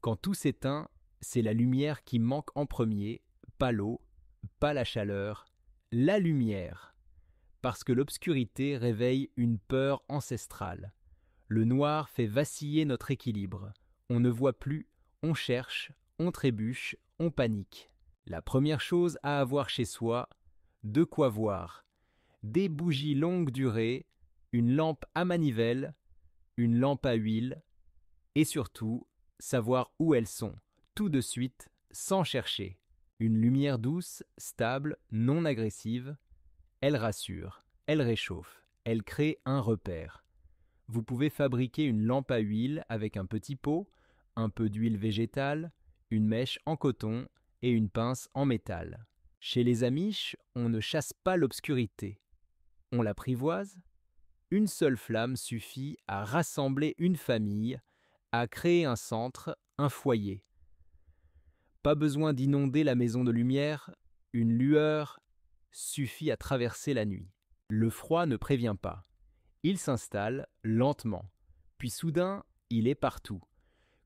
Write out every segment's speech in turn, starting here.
Quand tout s'éteint, c'est la lumière qui manque en premier, pas l'eau, pas la chaleur, la lumière. Parce que l'obscurité réveille une peur ancestrale. Le noir fait vaciller notre équilibre. On ne voit plus, on cherche, on trébuche, on panique. La première chose à avoir chez soi, de quoi voir. Des bougies longue durée, une lampe à manivelle, une lampe à huile, et surtout, savoir où elles sont, tout de suite, sans chercher. Une lumière douce, stable, non agressive, elle rassure, elle réchauffe, elle crée un repère. Vous pouvez fabriquer une lampe à huile avec un petit pot, un peu d'huile végétale, une mèche en coton et une pince en métal. Chez les Amish, on ne chasse pas l'obscurité. On l'apprivoise. Une seule flamme suffit à rassembler une famille, à créer un centre, un foyer. Pas besoin d'inonder la maison de lumière, une lueur suffit à traverser la nuit. Le froid ne prévient pas. Il s'installe lentement, puis soudain, il est partout.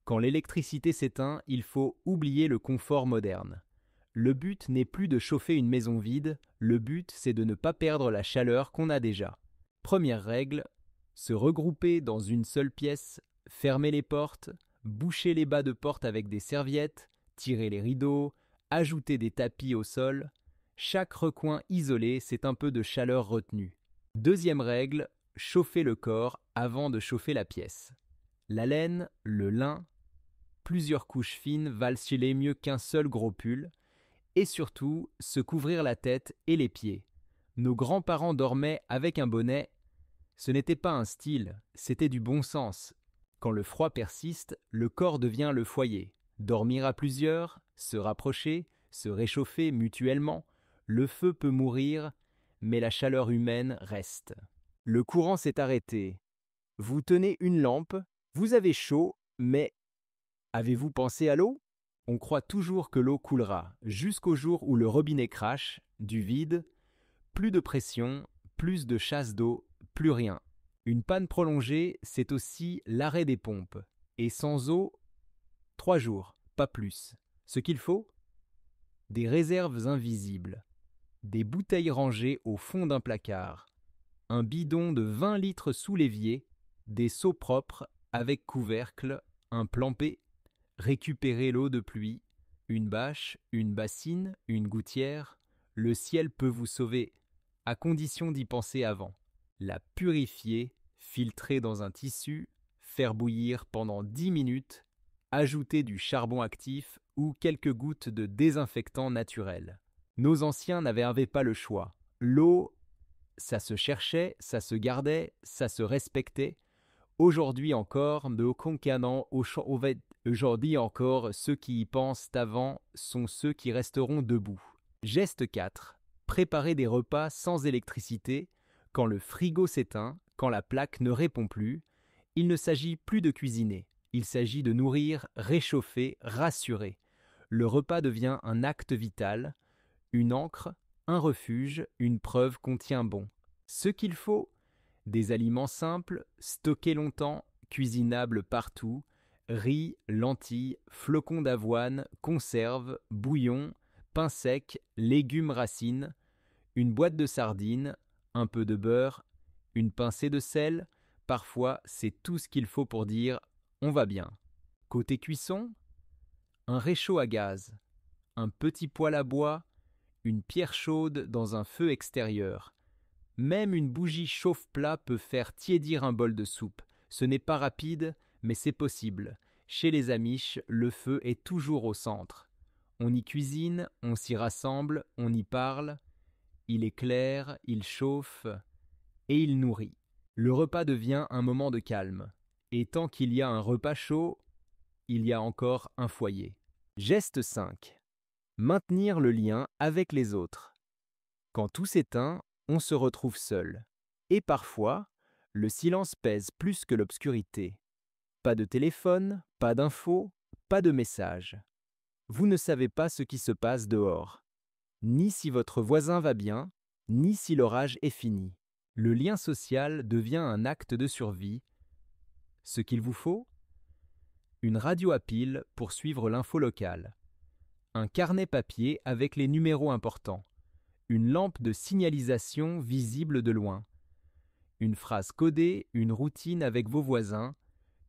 Quand l'électricité s'éteint, il faut oublier le confort moderne. Le but n'est plus de chauffer une maison vide, le but c'est de ne pas perdre la chaleur qu'on a déjà. Première règle, se regrouper dans une seule pièce, fermer les portes, boucher les bas de porte avec des serviettes, tirer les rideaux, ajouter des tapis au sol. Chaque recoin isolé, c'est un peu de chaleur retenue. Deuxième règle, chauffer le corps avant de chauffer la pièce. La laine, le lin, plusieurs couches fines valent chez les mieux qu'un seul gros pull. Et surtout, se couvrir la tête et les pieds. Nos grands-parents dormaient avec un bonnet. Ce n'était pas un style, c'était du bon sens. Quand le froid persiste, le corps devient le foyer. Dormir à plusieurs, se rapprocher, se réchauffer mutuellement, le feu peut mourir, mais la chaleur humaine reste. Le courant s'est arrêté. Vous tenez une lampe, vous avez chaud, mais avez-vous pensé à l'eau ? On croit toujours que l'eau coulera, jusqu'au jour où le robinet crache, du vide, plus de pression, plus de chasse d'eau, plus rien. Une panne prolongée, c'est aussi l'arrêt des pompes. Et sans eau, 3 jours, pas plus. Ce qu'il faut ? Des réserves invisibles, des bouteilles rangées au fond d'un placard, un bidon de 20 litres sous l'évier, des seaux propres avec couvercle, un plan P, récupérer l'eau de pluie, une bâche, une bassine, une gouttière, le ciel peut vous sauver, à condition d'y penser avant. La purifier, filtrer dans un tissu, faire bouillir pendant 10 minutes, ajouter du charbon actif ou quelques gouttes de désinfectant naturel. Nos anciens n'avaient pas le choix. L'eau, ça se cherchait, ça se gardait, ça se respectait. Aujourd'hui encore, aujourd'hui encore, ceux qui y pensent avant sont ceux qui resteront debout. Geste 4. Préparer des repas sans électricité. Quand le frigo s'éteint, quand la plaque ne répond plus, il ne s'agit plus de cuisiner. Il s'agit de nourrir, réchauffer, rassurer. Le repas devient un acte vital, une ancre, un refuge, une preuve qu'on tient bon. Ce qu'il faut, des aliments simples, stockés longtemps, cuisinables partout, riz, lentilles, flocons d'avoine, conserves, bouillon, pain sec, légumes racines, une boîte de sardines, un peu de beurre, une pincée de sel. Parfois, c'est tout ce qu'il faut pour dire « on va bien ». Côté cuisson, un réchaud à gaz, un petit poêle à bois, une pierre chaude dans un feu extérieur. Même une bougie chauffe-plat peut faire tiédir un bol de soupe. Ce n'est pas rapide, mais c'est possible. Chez les Amish, le feu est toujours au centre. On y cuisine, on s'y rassemble, on y parle. Il éclaire, il chauffe et il nourrit. Le repas devient un moment de calme. Et tant qu'il y a un repas chaud, il y a encore un foyer. Geste 5. Maintenir le lien avec les autres. Quand tout s'éteint, on se retrouve seul. Et parfois, le silence pèse plus que l'obscurité. Pas de téléphone, pas d'infos, pas de messages. Vous ne savez pas ce qui se passe dehors. Ni si votre voisin va bien, ni si l'orage est fini. Le lien social devient un acte de survie. Ce qu'il vous faut ? une radio à pile pour suivre l'info locale, un carnet papier avec les numéros importants, une lampe de signalisation visible de loin, une phrase codée, une routine avec vos voisins,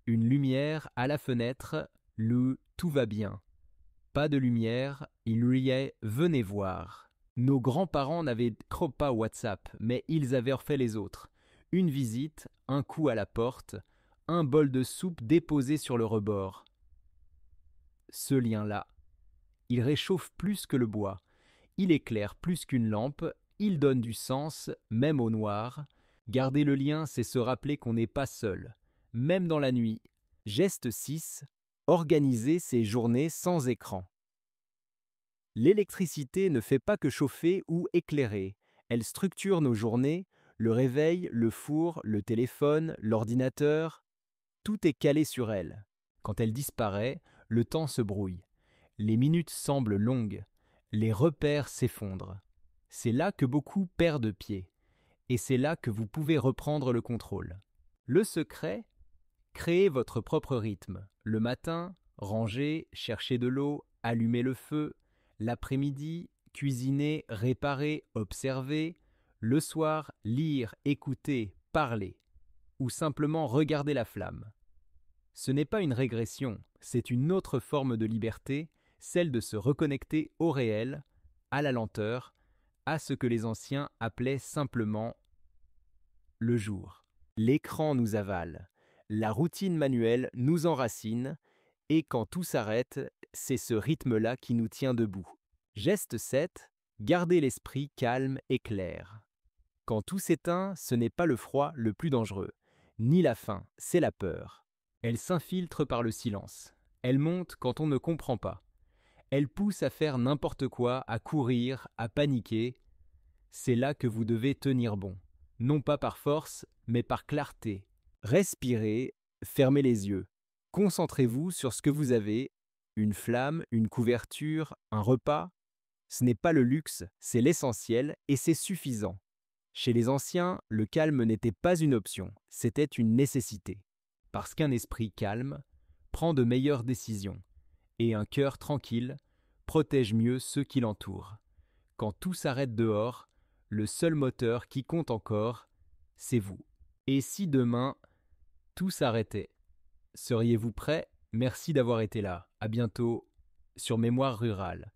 une lumière à la fenêtre, le « tout va bien ». Pas de lumière, il riait « venez voir ». Nos grands-parents n'avaient pas WhatsApp, mais ils avaient refait les autres. Une visite, un coup à la porte, un bol de soupe déposé sur le rebord. Ce lien-là, il réchauffe plus que le bois, il éclaire plus qu'une lampe, il donne du sens, même au noir. Garder le lien, c'est se rappeler qu'on n'est pas seul, même dans la nuit. Geste 6. Organiser ses journées sans écran. L'électricité ne fait pas que chauffer ou éclairer, elle structure nos journées, le réveil, le four, le téléphone, l'ordinateur, tout est calé sur elle. Quand elle disparaît, le temps se brouille. Les minutes semblent longues, les repères s'effondrent. C'est là que beaucoup perdent pied, et c'est là que vous pouvez reprendre le contrôle. Le secret, créez votre propre rythme. Le matin, ranger, chercher de l'eau, allumer le feu. L'après-midi, cuisiner, réparer, observer. Le soir, lire, écouter, parler. Ou simplement regarder la flamme. Ce n'est pas une régression, c'est une autre forme de liberté, celle de se reconnecter au réel, à la lenteur, à ce que les anciens appelaient simplement le jour. L'écran nous avale, la routine manuelle nous enracine, et quand tout s'arrête, c'est ce rythme-là qui nous tient debout. Geste 7. Gardez l'esprit calme et clair. Quand tout s'éteint, ce n'est pas le froid le plus dangereux, ni la faim, c'est la peur. Elle s'infiltre par le silence. Elle monte quand on ne comprend pas. Elle pousse à faire n'importe quoi, à courir, à paniquer. C'est là que vous devez tenir bon. Non pas par force, mais par clarté. Respirez, fermez les yeux. Concentrez-vous sur ce que vous avez. Une flamme, une couverture, un repas. Ce n'est pas le luxe, c'est l'essentiel et c'est suffisant. Chez les anciens, le calme n'était pas une option, c'était une nécessité. Parce qu'un esprit calme prend de meilleures décisions, et un cœur tranquille protège mieux ceux qui l'entourent. Quand tout s'arrête dehors, le seul moteur qui compte encore, c'est vous. Et si demain, tout s'arrêtait, seriez-vous prêt? Merci d'avoir été là. À bientôt sur Mémoire rurale.